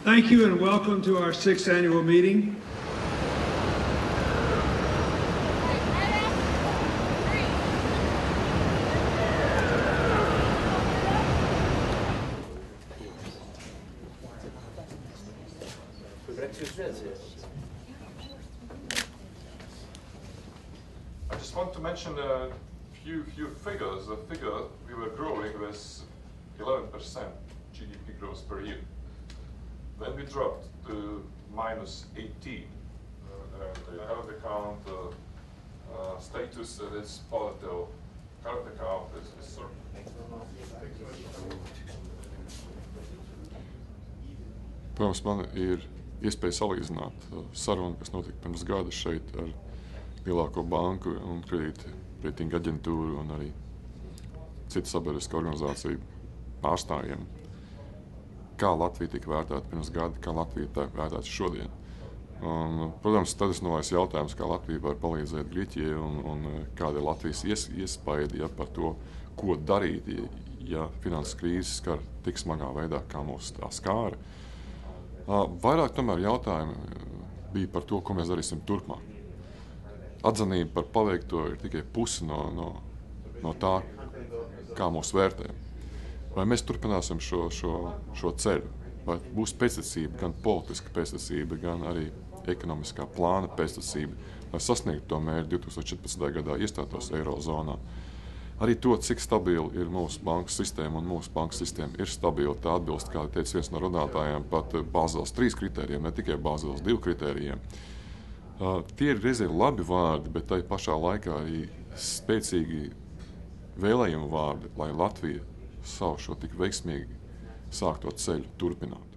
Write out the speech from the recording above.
Thank you and welcome to our 6th annual meeting. I just want to mention a few figures. The figure we were growing was 11% GDP growth per year. Then we dropped to minus 18. The current account status is positive. Current account is certain. Protams, man ir iespēja salīdzināt sarunu, kas notika pirms gada šeit ar lielāko banku un kredītreitinga aģentūru un arī citu sabiedrisku organizāciju pārstāvjiem. Kā Latvija tika vērtēta pirms gada, kā Latvija tiek vērtēta šodien. Un, protams, tradicionālais jautājums, kā Latvija var palīdzēt Grieķijai un kāda ir Latvijas iespaidi par to, ko darīt, ja finanses krīzes skar tik smagā veidā, kā mūs tā skāra. Vairāk tomēr jautājumi bija par to, ko mēs darīsim turpmāk. Atzinība par paveikto ir tikai pusi no tā, kā mūs vērtē. Vai mēs turpināsim šo ceļu, vai būs pēctecība, gan politiska pēctecība, gan arī ekonomiskā plāna pēctecība, lai sasniegtu to mērķi 2014. gadā iestātos Eirozonā. Arī to, cik stabila ir mūsu banku sistēma, un mūsu banku sistēma ir stabila, tā atbilst, kā teica viens no runātājiem, pat Bāzeles 3 kritērijiem, ne tikai Bāzeles 2 kritērijiem. Tie ir reizē labi vārdi, bet tai pašā laikā arī spēcīgi vēlējumu vārdi, lai Latvija savu šo tik veiksmīgi sākto ceļu turpinātu.